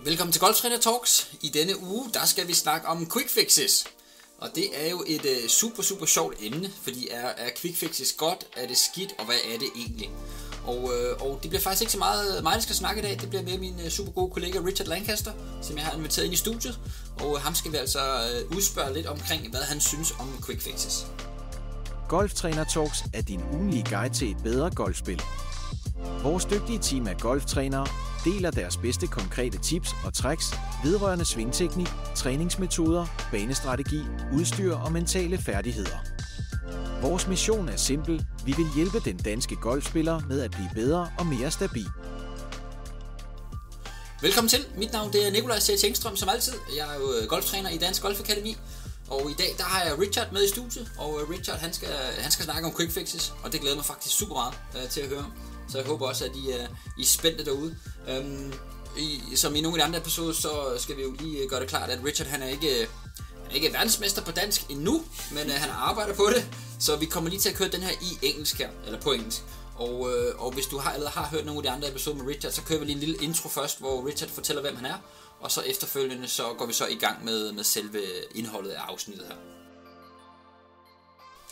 Velkommen til Golftræner Talks. I denne uge, der skal vi snakke om quick fixes. Og det er jo et super sjovt emne, fordi er quick fixes godt, er det skidt, og hvad er det egentlig? Og det bliver faktisk ikke så meget mig, der skal snakke i dag. Det bliver mere min super gode kollega Richard Lancaster, som jeg har inviteret ind i studiet. Og ham skal vi altså udspørge lidt omkring, hvad han synes om quick fixes. Golftræner Talks er din ugenlige guide til et bedre golfspil. Vores dygtige team af golftrænere deler deres bedste konkrete tips og tricks vedrørende svingteknik, træningsmetoder, banestrategi, udstyr og mentale færdigheder. Vores mission er simpel. Vi vil hjælpe den danske golfspiller med at blive bedre og mere stabil. Velkommen til. Mit navn det er Nikolaj C. Engstrøm, som altid. Jeg er jo golftræner i Dansk Golf Akademi. Og i dag der har jeg Richard med i studiet, og Richard han skal snakke om quick fixes, og det glæder mig faktisk super meget til at høre om. Så jeg håber også, at I er spændte derude. Som i nogle af de andre episoder, så skal vi jo lige gøre det klart, at Richard han er ikke verdensmester på dansk endnu, men han arbejder på det. Så vi kommer lige til at køre den her i engelsk her, eller på engelsk. Og hvis du allerede har hørt nogle af de andre episoder med Richard, så kører vi lige en lille intro først, hvor Richard fortæller, hvem han er. Og så efterfølgende, så går vi så i gang med selve indholdet af afsnittet her.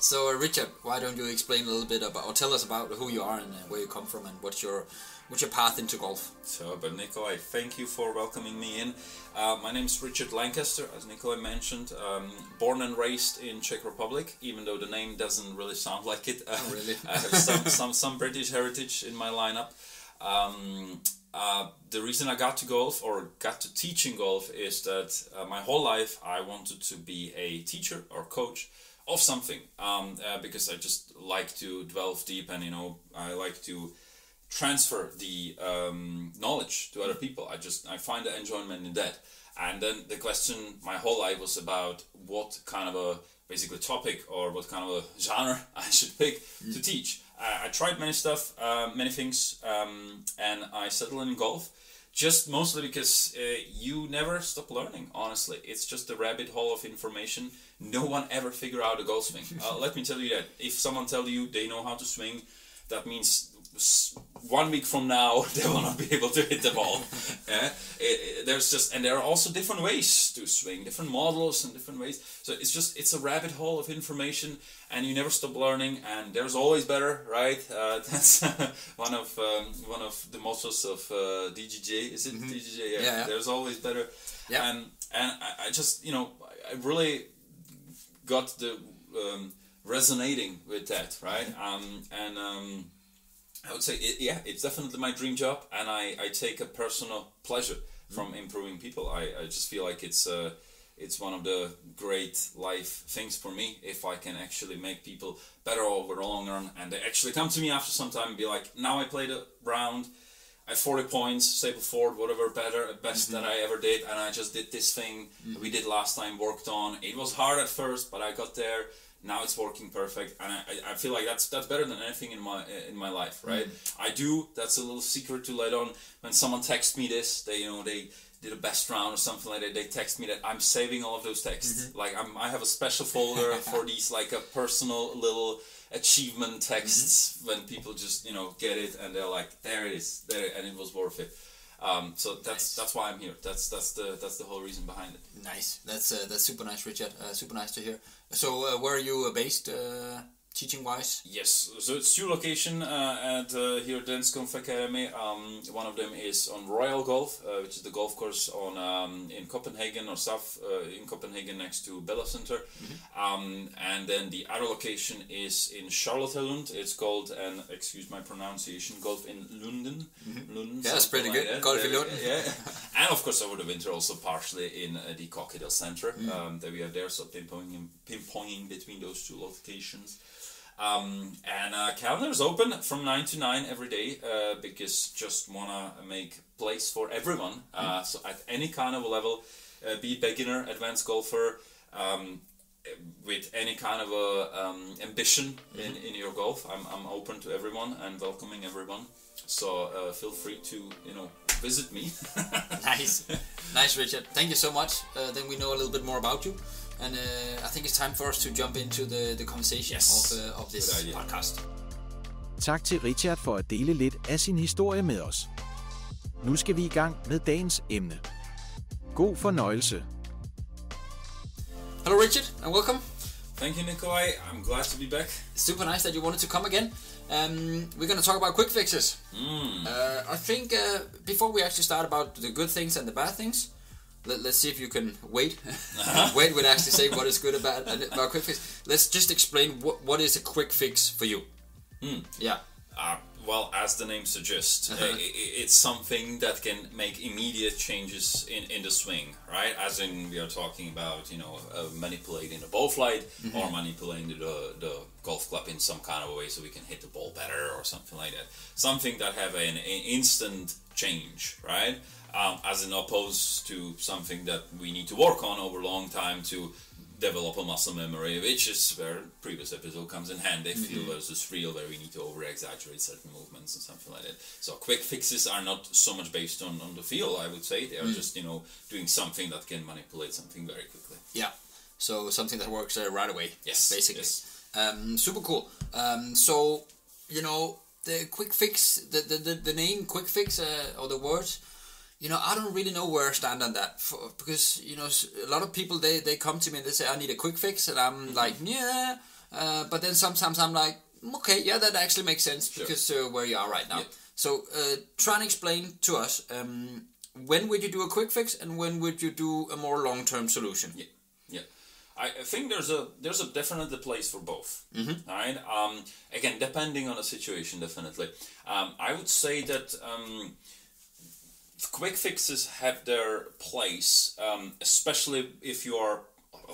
So Richard, why don't you explain a little bit about, or tell us about who you are and where you come from and what's your path into golf? So, but Nikolai, thank you for welcoming me in. My name is Richard Lancaster, as Nikolai mentioned. Born and raised in Czech Republic, even though the name doesn't really sound like it. Really? I have some British heritage in my lineup. The reason I got to golf or got to teaching golf is that my whole life I wanted to be a teacher or coach of something, because I just like to delve deep and I like to transfer the knowledge to other people. I find the enjoyment in that. And then the question my whole life was about what kind of a basically topic or what kind of a genre I should pick to teach. I tried many stuff, many things, and I settled in golf. Just mostly because you never stop learning, honestly. It's just a rabbit hole of information. No one ever figure out a golf swing. Let me tell you that. If someone tell you they know how to swing, that means 1 week from now they will not be able to hit the ball. And there are also different ways to swing, different models and different ways. So it's a rabbit hole of information, and you never stop learning. And there's always better, right? That's one of the mottos of DJJ. Is it DJJ? Yeah. There's always better. Yeah. And I just I really got the resonating with that, right? I would say, it's definitely my dream job, and I take a personal pleasure from improving people. I just feel like it's one of the great life things for me if I can actually make people better over the long run, and they actually come to me after some time and be like, now I played a round, I have 40 points, stable forward, whatever, best that I ever did, and I just did this thing we did last time, worked on. It was hard at first, but I got there. Now it's working perfect, and I feel like that's better than anything in my life, right? That's a little secret to let on. When someone texts me this, they did a best round or something like that, they text me that. I'm saving all of those texts. Like I have a special folder for these, like a personal little achievement texts when people just get it and they're like, there it is, and it was worth it. So that's why I'm here. That's the whole reason behind it. Nice. That's super nice, Richard. Super nice to hear. So where are you based, teaching wise? Yes. So it's 2 locations at here at Dansk Golf Academy. One of them is on Royal Golf, which is the golf course in Copenhagen or south in Copenhagen next to Bella Center. And then the other location is in Charlottenlund. It's called, and excuse my pronunciation, Golf in Lunden. Lunden, yeah, that's pretty good. That. Golf in Lunden. Yeah. And of course over the winter also partially in the Kokkedal Center that we have there. So pinpointing between those 2 locations. Calendar is open from 9 to 9 every day because just wanna make place for everyone. So at any kind of a level, be beginner, advanced golfer, with any kind of ambition in your golf. I'm open to everyone and welcoming everyone. So feel free to visit me. Nice, Richard. Thank you so much. Then we know a little bit more about you. And I think it's time for us to jump into the conversation of this podcast. Tak til Richard for at dele lidt af sin historie med os. Nu skal vi i gang med dagens emne. God fornøjelse. Hello, Richard, and welcome. Thank you, Nikolai. I'm glad to be back. Super nice that you wanted to come again. We're going to talk about quick fixes. I think before we actually start about the good things and the bad things, let's see if you can wait. Wait would actually say what is good about quick fix. Let's just explain what is a quick fix for you. Yeah. Well, as the name suggests, it's something that can make immediate changes in the swing, right? As in, we are talking about, manipulating the ball flight or manipulating the golf club in some kind of a way so we can hit the ball better or something like that. Something that have an instant change, right? As in opposed to something that we need to work on over a long time to develop a muscle memory, which is where previous episode comes in handy, feel versus real, where we need to over-exaggerate certain movements and something like that. So quick fixes are not so much based on the feel, I would say. They are just, doing something that can manipulate something very quickly. Yeah, so something that works right away, yes, basically. Yes. Super cool. So, the quick fix, the name quick fix, or the words, I don't really know where I stand on that because, a lot of people, they come to me and they say, I need a quick fix. And I'm like, yeah. But then sometimes I'm like, okay, yeah, that actually makes sense because where you are right now. Yeah. So try and explain to us, when would you do a quick fix and when would you do a more long-term solution? Yeah. I think there's a definitely place for both. Right? Again, depending on the situation, definitely. I would say that quick fixes have their place, especially if you are,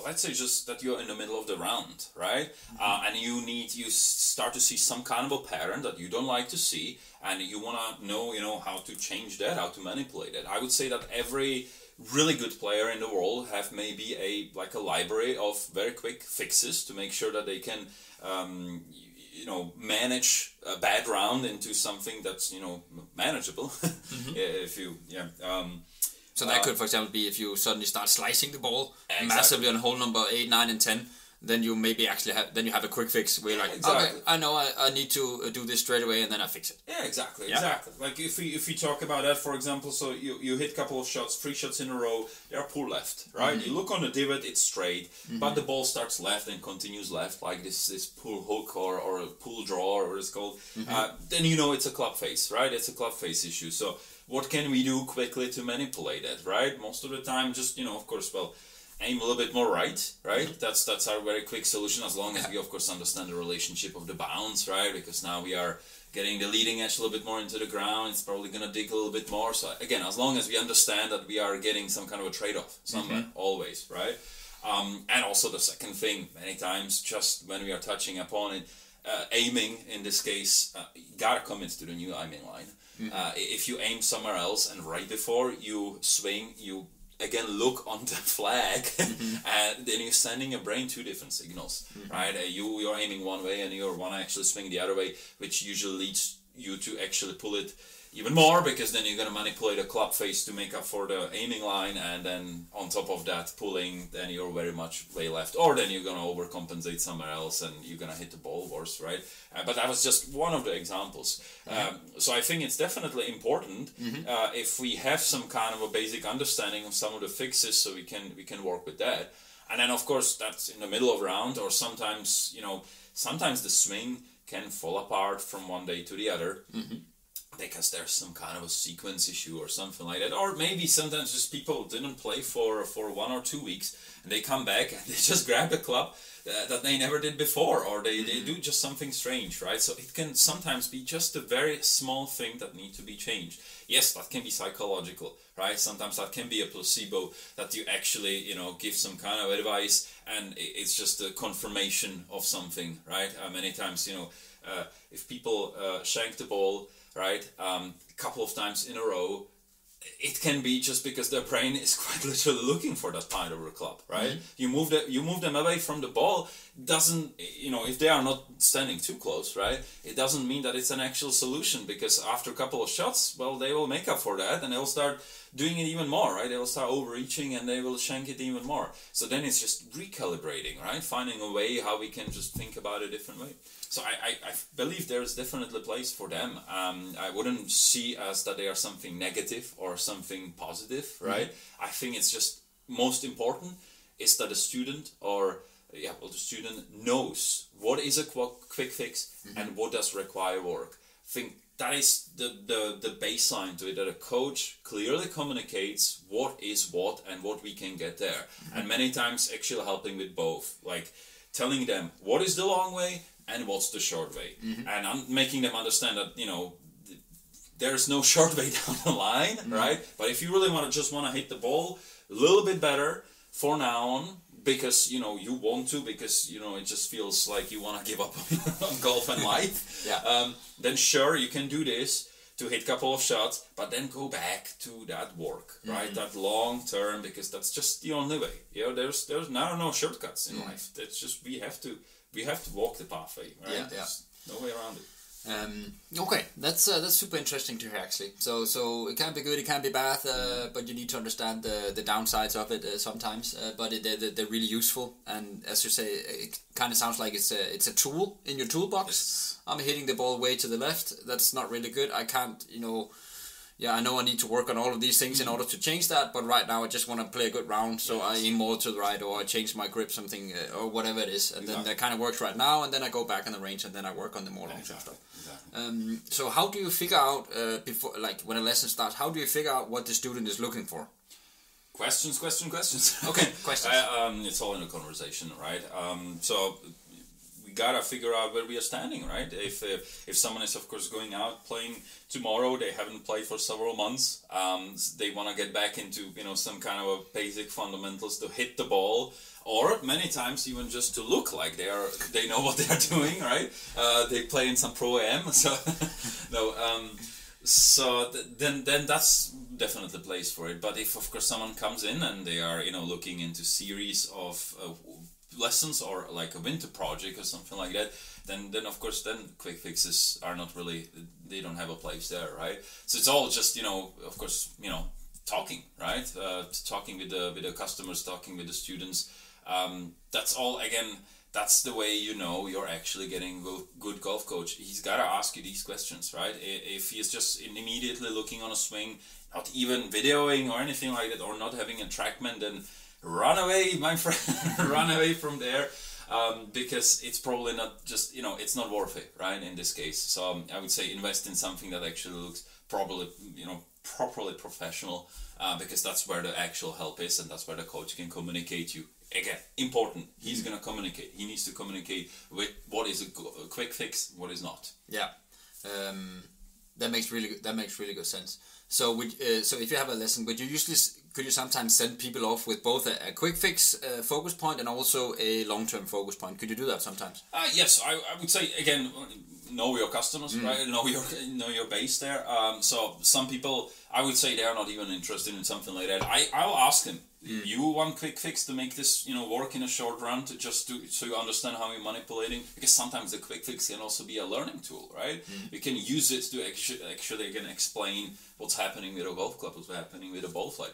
let's say, just that you're in the middle of the round, right? And you start to see some kind of a pattern that you don't like to see, and you want to know, how to change that, how to manipulate it. I would say that every really good player in the world have maybe a library of very quick fixes to make sure that they can manage a bad round into something that's, manageable. So that could, for example, be if you suddenly start slicing the ball massively on hole number 8, 9, and 10, then you maybe actually have a quick fix where you're like, okay, I know I need to do this straight away, and then I fix it. Yeah, exactly. Like if we talk about that, for example, so you hit a couple of shots, 3 shots in a row, they are pull left, right? You look on the divot, it's straight, but the ball starts left and continues left, like this pull hook or a pull draw, or it's called. Then it's a club face, right? It's a club face issue. So what can we do quickly to manipulate that, right? Most of the time, just of course, aim a little bit more right? That's our very quick solution, as long as we of course understand the relationship of the bounce, right? Because now we are getting the leading edge a little bit more into the ground, it's probably gonna dig a little bit more. So again, as long as we understand that we are getting some kind of a trade-off somewhere, always, right? And also the second thing, many times, just when we are touching upon it, aiming in this case, you gotta commit to the new aiming line. If you aim somewhere else and right before you swing, you again look on the flag, and then you're sending your brain 2 different signals, right? You're aiming one way and you want to actually swing the other way, which usually leads you to actually pull it even more, because then you're going to manipulate a club face to make up for the aiming line, and then on top of that pulling, then you're very much way left, or then you're going to overcompensate somewhere else and you're going to hit the ball worse, right? But that was just one of the examples. So I think it's definitely important if we have some kind of a basic understanding of some of the fixes, so we can work with that. And then of course that's in the middle of round, or sometimes sometimes the swing can fall apart from one day to the other. Because there's some kind of a sequence issue or something like that, or maybe sometimes just people didn't play for 1 or 2 weeks, and they come back and they just grab the club that they never did before, or they do just something strange, right? So it can sometimes be just a very small thing that needs to be changed. Yes, that can be psychological, right? Sometimes that can be a placebo, that you actually give some kind of advice and it's just a confirmation of something, right? Many times if people shank the ball, right, a couple of times in a row, it can be just because their brain is quite literally looking for that part of the club, right? You move them away from the ball. Doesn't if they are not standing too close, right? It doesn't mean that it's an actual solution, because after a couple of shots, well, they will make up for that and they will start doing it even more, right? They will start overreaching and they will shank it even more. So then it's just recalibrating, right? Finding a way how we can just think about it a different way. So I believe there is definitely a place for them. I wouldn't see as that they are something negative or something positive, right? I think it's just most important is that the student the student knows what is a quick fix and what does require work. I think that is the baseline to it, that a coach clearly communicates what is what and what we can get there. And many times actually helping with both, like telling them what is the long way and what's the short way. And I'm making them understand that, there's no short way down the line, right? But if you really want to hit the ball a little bit better for now on, because you want to, because it just feels like you want to give up on golf and life, then sure, you can do this to hit a couple of shots, but then go back to that work, right? That long term, because that's just the only way. There's now no shortcuts in life. It's just we have to walk the pathway, right? There's no way around it. Okay, that's super interesting to hear, actually. So it can be good, it can be bad, but you need to understand the downsides of it sometimes. But they're really useful, and as you say, it kind of sounds like it's a tool in your toolbox. Yes. I'm hitting the ball way to the left. That's not really good. I can't, I know I need to work on all of these things in order to change that, but right now I just want to play a good round, so I aim more to the right, or I change my grip, something, or whatever it is, and then that kind of works right now, and then I go back in the range, and then I work on the more long-term stuff. Exactly. So how do you figure out, before, like when a lesson starts, how do you figure out what the student is looking for? Questions. Okay, questions. It's all in a conversation, right? So we gotta figure out where we are standing, right? If someone is, of course, going out playing tomorrow, they haven't played for several months, they want to get back into some kind of a basic fundamentals to hit the ball, or many times even just to look like they know what they are doing, right? They play in some pro am, so then that's definitely a place for it. But if, of course, someone comes in and they are looking into series of lessons or like a winter project or something like that, then of course quick fixes are not really, they don't have a place there, right? So it's all just of course talking, right? Talking with the customers, talking with the students. That's all, again, that's the way you're actually getting a good golf coach. He's got to ask you these questions, right? If he's just immediately looking on a swing, not even videoing or anything like that, or not having a TrackMan, then run away, my friend. Run away from there, because it's probably not just, it's not worth it, right, in this case. So I would say invest in something that actually looks properly professional, because that's where the actual help is, and that's where the coach can communicate you. Again, important. He's going to communicate. He needs to communicate with what is a quick fix, what is not. Yeah, that makes really good sense. So, so if you have a lesson, could you sometimes send people off with both a quick fix focus point and also a long-term focus point? Could you do that sometimes? Yes, I would say, again, know your customers, right? Know your base there. So some people, I would say, they are not even interested in something like that. I'll ask them. You want quick fix to make this, work in a short run, so you understand how you're manipulating? Because sometimes the quick fix can also be a learning tool, right? You can use it to actually again explain what's happening with a golf club, what's happening with a ball flight.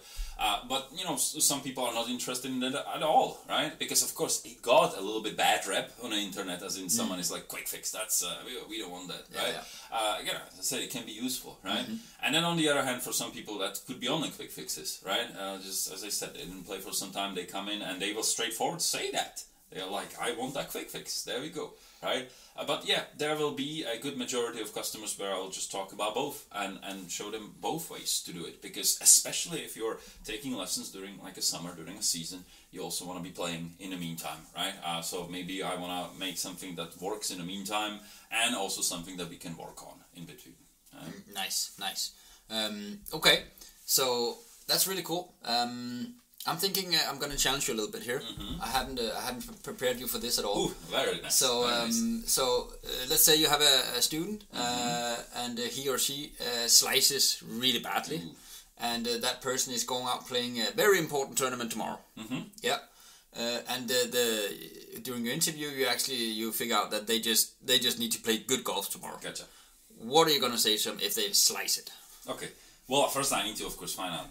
But some people are not interested in that at all, right? Because of course it got a little bit bad rep on the internet, as in someone is like, quick fix, that's we don't want that, right? Again, as I said, it can be useful, right? And then on the other hand, for some people that could be only quick fixes, right? Just as I said, they didn't play for some time, they come in and they will straightforward say that. They're like, I want that quick fix. There we go, right? But yeah, there will be a good majority of customers where I'll just talk about both and show them both ways to do it. Because especially if you're taking lessons during like a summer, during a season, you also want to be playing in the meantime, right? So maybe I want to make something that works in the meantime and also something that we can work on in between. Nice. Okay, so that's really cool. I'm thinking I'm going to challenge you a little bit here. I haven't prepared you for this at all. Ooh, very nice. So very nice. Let's say you have a student and he or she slices really badly, and that person is going out playing a very important tournament tomorrow. Yeah, and during your interview, you figure out that they just need to play good golf tomorrow. Gotcha. What are you going to say to them if they slice it? Okay. Well, first I need to, of course, find out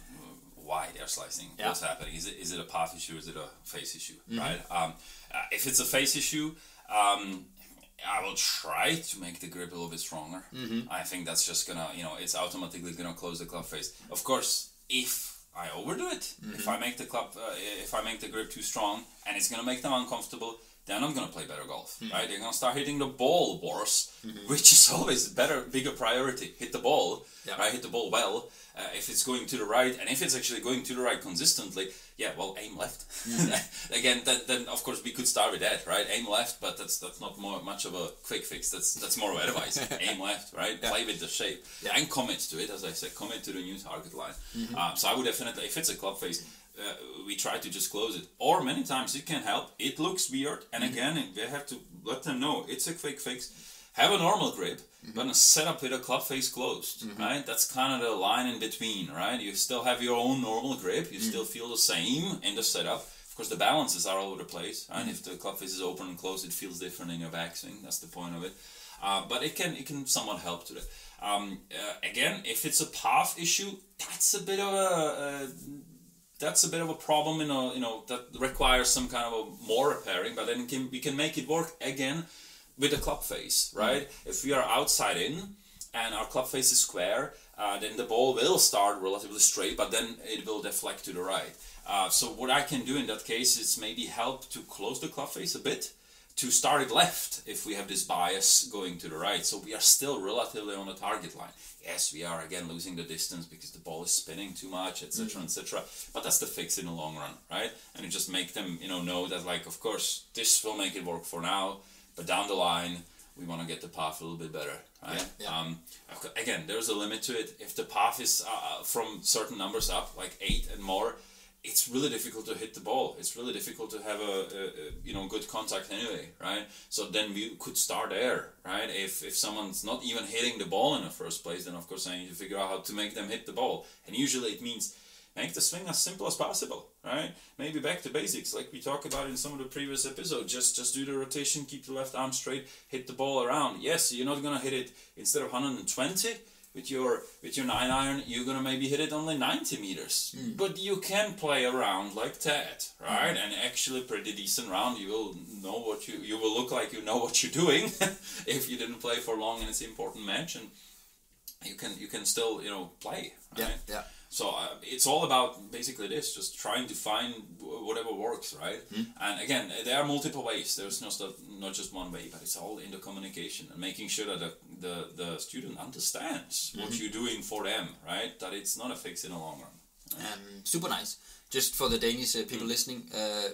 why they're slicing. Yeah. What's happening? Is it a path issue? Is it a face issue? Right? If it's a face issue, I will try to make the grip a little bit stronger. I think that's just gonna, it's automatically gonna close the club face. Of course, if I overdo it, if I make the grip too strong and it's gonna make them uncomfortable, then I'm gonna play better golf, right? They're gonna start hitting the ball worse, which is always bigger priority. Hit the ball, right? Hit the ball well. If it's going to the right, and if it's actually going to the right consistently, aim left. Again, then of course we could start with that, right? Aim left, but that's not much of a quick fix. That's more of advice. Aim left, right? Play with the shape and commit to it. As I said, commit to the new target line. So I would definitely, if it's a club face, we try to just close it. Or many times it can help. It looks weird, and again, we have to let them know it's a quick fix. Have a normal grip, but set up with a club face closed, right? That's kind of the line in between, right? You still have your own normal grip. You still feel the same in the setup. Of course, the balances are all over the place, right? If the club face is open and closed, it feels different in your backswing. That's the point of it. But it can somewhat help to that. Again, if it's a path issue, that's a bit of a problem, that requires some kind of a more repairing. But then we can make it work again with the club face, right? If we are outside in and our club face is square, then the ball will start relatively straight, but then it will deflect to the right. So what I can do in that case is maybe help to close the club face a bit, to start it left if we have this bias going to the right. So we are still relatively on the target line. Yes, we are again losing the distance because the ball is spinning too much, etc., etc. But that's the fix in the long run, right? And you just make them, know that, like, of course, this will make it work for now, but down the line, we want to get the path a little bit better, right? Again, there's a limit to it. If the path is from certain numbers up, like 8 and more, it's really difficult to hit the ball. It's really difficult to have a good contact anyway, right? So then we could start there, right? If someone's not even hitting the ball in the first place, then of course I need to figure out how to make them hit the ball. And usually it means make the swing as simple as possible, right? Maybe back to basics, like we talked about in some of the previous episodes. Just do the rotation, keep the left arm straight, hit the ball around. Yes, you're not gonna hit it instead of 120 with your 9-iron. You're gonna maybe hit it only 90 meters, but you can play around like that, right? And actually, pretty decent round. You will know you will look like you know what you're doing if you didn't play for long in this important match, and you can still play, right? Yeah. So it's all about basically this, just trying to find whatever works, right? And again, there are multiple ways. There's not just one way, but it's all in the communication and making sure that the student understands what you're doing for them, right? That it's not a fix in the long run. Right? Super nice. Just for the Danish people listening,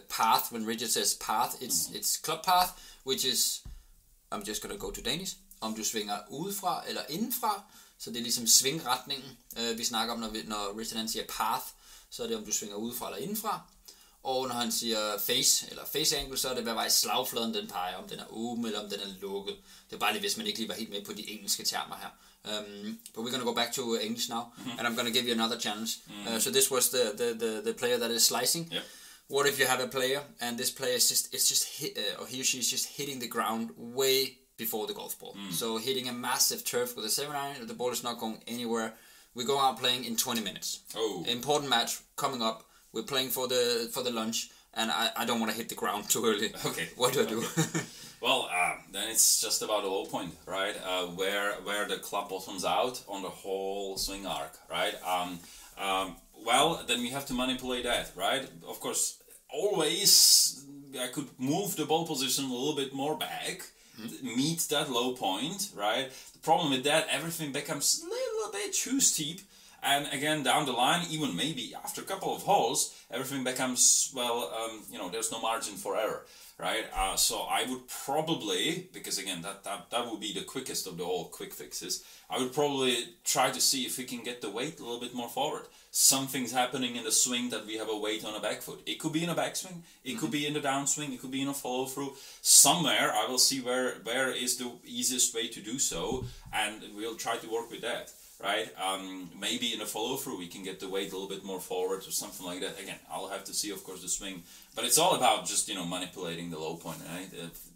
path, when Richard says path, it's club path, which is, I'm just gonna go to Danish, om du svinger udefra eller indenfra. Så det er ligesom svingretningen, vi snakker om, når Richard han siger path, så er det om du svinger udefra eller indenfra. Og når han siger face, eller face angle, så er det hvad vej slagfladen den peger, om den er åben eller om den er lukket. Det er bare lige, hvis man ikke lige var helt med på de engelske termer her. But we're going to go back to English now, and I'm going to give you another challenge. So this was the player that is slicing. Yep. What if you have a player, and this player is just or he or she is just hitting the ground way before the golf ball. So hitting a massive turf with a 7-iron, the ball is not going anywhere. We go out playing in 20 minutes. Important match coming up. We're playing for the lunch, and I don't want to hit the ground too early. Okay. What do I do? Well, then it's just about a low point, right? Where the club bottoms out on the whole swing arc, right? Well, then we have to manipulate that, right? Of course, always I could move the ball position a little bit more back, meet that low point, right? The problem with that, everything becomes a little bit too steep. And again, down the line, even maybe after a couple of holes, everything becomes, well, there's no margin for error, right? So I would probably, because again, that would be the quickest of the all quick fixes, I would probably try to see if we can get the weight a little bit more forward. Something's happening in the swing that we have a weight on a back foot. It could be in a backswing, it could be in the downswing, it could be in a follow-through. Somewhere I will see where is the easiest way to do so, and we'll try to work with that. Right? Maybe in a follow-through we can get the weight a little bit more forward or something like that. Again, I'll have to see, of course, the swing. But it's all about just, manipulating the low point, right?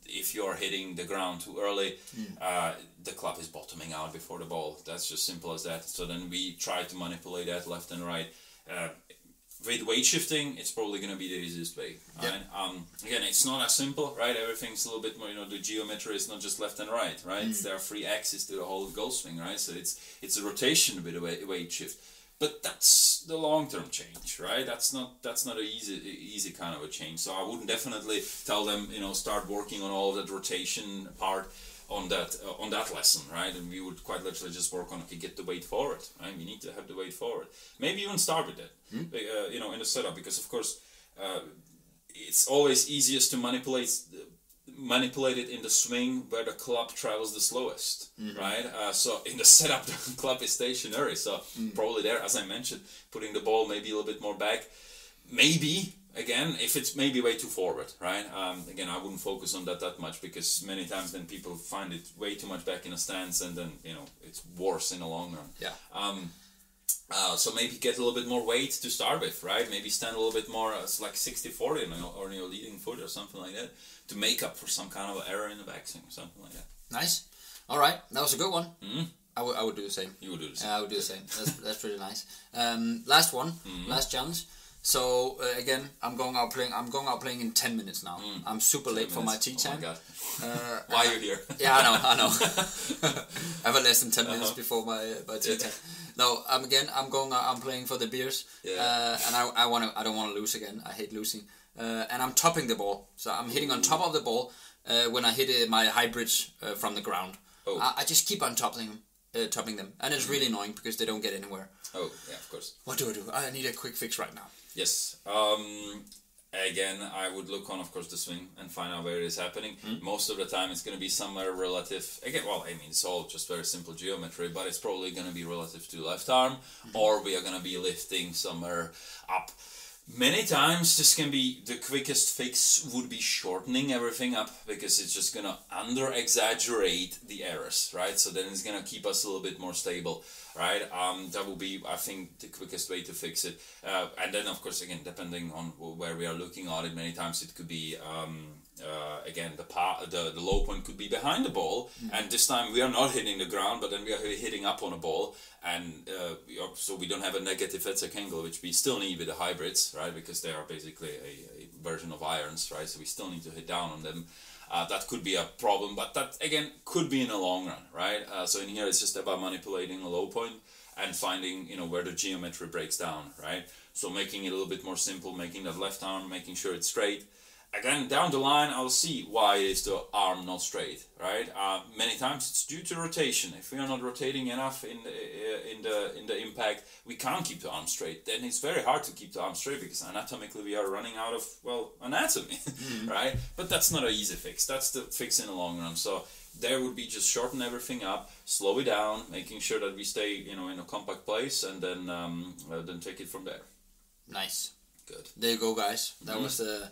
If you're hitting the ground too early, the club is bottoming out before the ball. That's just simple as that. So then we try to manipulate that left and right. with weight shifting, it's probably going to be the easiest way. Right? Again, it's not as simple, right? Everything's a little bit more, the geometry is not just left and right, right? There are 3 axes to the whole golf swing, right? So it's a rotation with a weight shift. But that's the long-term change, right? That's not an easy kind of a change. So I wouldn't definitely tell them, start working on all of that rotation part on that lesson, right? And we would quite literally just work on, okay, get the weight forward, right? We need to have the weight forward. Maybe even start with that, in the setup, because of course it's always easiest to manipulate it in the swing where the club travels the slowest, right? So in the setup, the club is stationary, so probably there, as I mentioned, putting the ball maybe a little bit more back. Maybe, again, if it's maybe way too forward, right? Again, I wouldn't focus on that much, because many times then people find it way too much back in a stance, and then, it's worse in the long run. Yeah. So maybe get a little bit more weight to start with, right? Maybe stand a little bit more, it's like 60-40 on your leading foot or something like that, to make up for some kind of error in the backswing or something like that. Nice. All right, that was a good one. I would do the same. You would do the same. I would do the same. That's pretty nice. Last one, last challenge. So again, I'm going out playing in 10 minutes now. I'm super late for my tea time. Oh my God. Why are you here? Yeah, I know. I have less than 10 minutes before my tea time. No, I'm playing for the beers. Yeah. And I don't want to lose again. I hate losing. And I'm topping the ball. So I'm hitting on top of the ball when I hit my high bridge from the ground. Oh. I just keep on topping them. And it's really annoying because they don't get anywhere. Oh, yeah, of course. What do I do? I need a quick fix right now. Yes. Again, I would look on, of course, the swing and find out where it is happening. Most of the time, it's going to be somewhere relative. Again, well, I mean, it's all just very simple geometry, but it's probably going to be relative to left arm, or we are going to be lifting somewhere up. Many times, this can be the quickest fix would be shortening everything up, because it's just going to under-exaggerate the errors, right? So then it's going to keep us a little bit more stable, right? That will be, I think, the quickest way to fix it. And then, of course, again, depending on where we are looking at it, many times it could be, again, the low point could be behind the ball, and this time we are not hitting the ground, but then we are hitting up on a ball, and so we don't have a negative headsack angle, which we still need with the hybrids, right? Because they are basically a version of irons, right? So we still need to hit down on them. That could be a problem, but that again could be in the long run, right? So in here it's just about manipulating a low point and finding, where the geometry breaks down, right? So making it a little bit more simple, making that left arm, making sure it's straight. Again, down the line, I'll see why is the arm not straight, right? Many times it's due to rotation. If we are not rotating enough in the impact, we can't keep the arm straight. Then it's very hard to keep the arm straight, because anatomically we are running out of, anatomy, right? But that's not an easy fix. That's the fix in the long run. So there would be just shorten everything up, slow it down, making sure that we stay, in a compact place, and then take it from there. Nice. Good. There you go, guys. That was the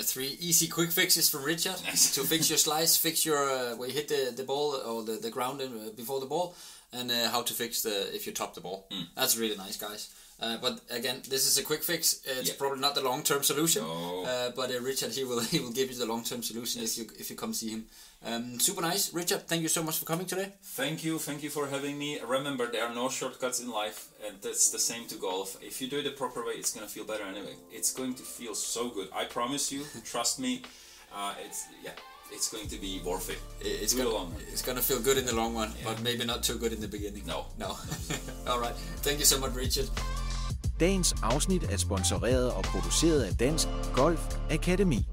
3 easy quick fixes from Richard. Nice. To fix your slice, fix your where you hit the ball or the ground before the ball, and how to fix if you top the ball. That's really nice, guys. But again, this is a quick fix. It's probably not the long-term solution. No. But Richard, he will give you the long-term solution if you come see him. Super nice, Richard. Thank you so much for coming today. Thank you for having me. Remember, there are no shortcuts in life, and that's the same to golf. If you do it the proper way, it's gonna feel better anyway. It's going to feel so good. I promise you. Trust me. It's going to be worth it. It's gonna feel good in the long run, but maybe not too good in the beginning. No. All right. Thank you so much, Richard. Dagens afsnit er sponsoreret og produceret af Dansk Golf Akademi.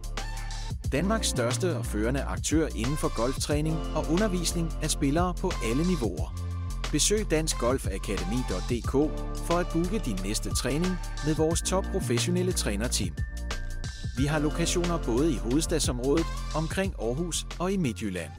Danmarks største og førende aktør inden for golftræning og undervisning af spillere på alle niveauer. Besøg danskgolfakademi.dk for at booke din næste træning med vores topprofessionelle trænerteam. Vi har lokationer både i hovedstadsområdet, omkring Aarhus og i Midtjylland.